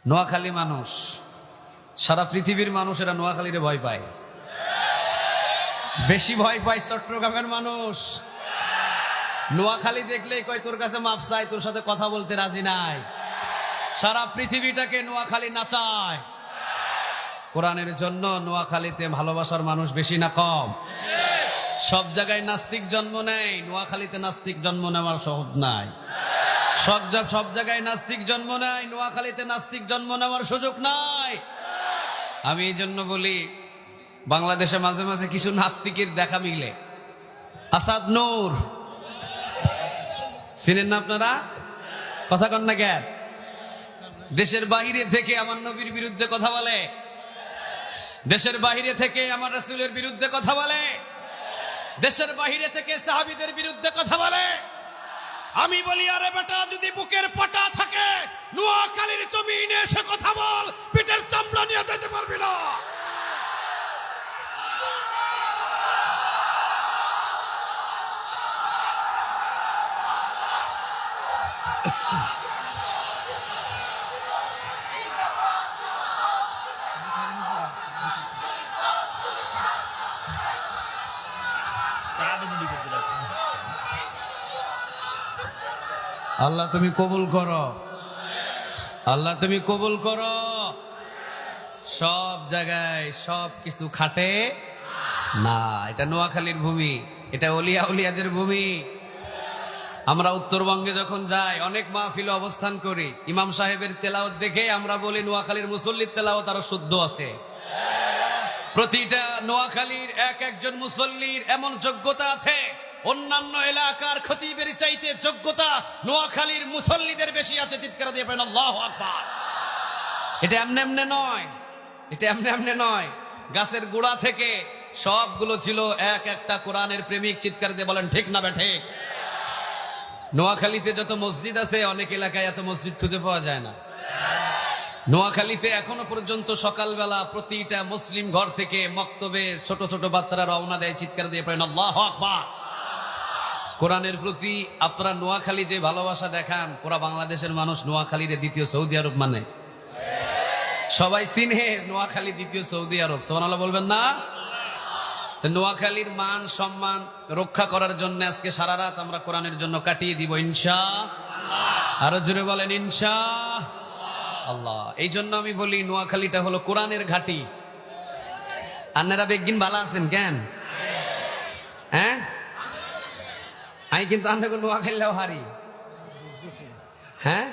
নোয়াখালী মানুষ, সারা পৃথিবীর মানুষেরা নোয়াখালীরে ভয় পায়। বেশি ভয় পায় চট্টগ্রামের মানুষ। নোয়াখালী দেখলেই কয় তোর কাছে মাপ চাই, তোর সাথে কথা বলতে রাজি নাই। সারা পৃথিবীটাকে নোয়াখালী নাচায়। কোরআনের জন্য নোয়াখালীতে ভালোবাসার মানুষ বেশি না কম? সব জায়গায় নাস্তিক জন্ম নেয়, নোয়াখালীতে নাস্তিক জন্ম নেওয়ার সহজ নাই। সব জায়গায় নাস্তিক জন্ম নেয়, নোয়াখালীতে নাস্তিক জন্ম নেওয়ার সুযোগ নাই। আমি এই জন্য বলি, বাংলাদেশে মাঝে মাঝে কিছু নাস্তিকের দেখা মিলে। আসাদ নূর চিনেন না আপনারা? কথা কন না কেন? দেশের বাহিরে থেকে আমার নবীর বিরুদ্ধে কথা বলে, দেশের বাহিরে থেকে আমার রাসূলের বিরুদ্ধে কথা বলে, দেশের বাহিরে থেকে সাহাবীদের বিরুদ্ধে কথা বলে। আমি বলি, আরে বেটা, যদি বুকের পাটা থাকে নোয়াখালীর জমিনে এসে কথা বল, পিঠের চামড়া নিয়ে যেতে পারবি না। আল্লাহ তুমি কবুল করো, আল্লাহ তুমি কবুল করো। সব জায়গায় সব কিছু খাটে না। এটা নোয়াখালীর ভূমি, এটা অলিয়া উলিয়াদের ভূমি। আমরা উত্তরবঙ্গে যখন যাই, অনেক মাহফিলে অবস্থান করি, ইমাম সাহেবের তেলাওয়াত দেখে আমরা বলি নোয়াখালীর মুসল্লির তেলাওয়াত আরো শুদ্ধ আছে। প্রতিটা নোয়াখালীর একজন মুসল্লির এমন যোগ্যতা আছে, অন্যান্য এলাকার খতিবের চাইতে যোগ্যতা নোয়াখালীর মুসল্লিদের বেশি আছে। চিৎকার দিয়ে পড়েন আল্লাহু আকবার। এটা এমনে এমনে নয়, এটা এমনে এমনে নয়। গাছের গোড়া থেকে সবগুলো ছিল একটা কোরআনের প্রেমিক। চিৎকার দিয়ে বলেন ঠিক না বেঠিক? নোয়াখালীতে যত মসজিদ আছে, অনেক এলাকায় এত মসজিদ খুঁজে পাওয়া যায় না। নোয়াখালীতে এখনো পর্যন্ত সকালবেলা প্রতিটা মুসলিম ঘর থেকে মক্তবে ছোট ছোট বাচ্চারা রওনা দেয়। চিৎকার দিয়ে পড়েন আল্লাহু আকবার। কোরআনের প্রতি আপনারা নোয়াখালী যে ভালোবাসা দেখান, পুরা বাংলাদেশের মানুষ নোয়াখালীর দ্বিতীয় সৌদি আরব মানে। সবাই চিনে নোয়াখালী দ্বিতীয় সৌদি আরব। সুবহানাল্লাহ বলবেন না? নোয়াখালীর মান সম্মান রক্ষা করার জন্য আজকে সারা রাত আমরা কোরআনের জন্য কাটিয়ে দিব ইনশাআল্লাহ। আরো জোরে বলেন ইনশাআল্লাহ। এই জন্য আমি বলি, নোয়াখালীটা হলো কোরআনের ঘাঁটি। আপনারা বেগিন ভালো আছেন কেন? হ্যাঁ, আমি কিন্তু আপনাকে নোয়াখালীও হারি। হ্যাঁ,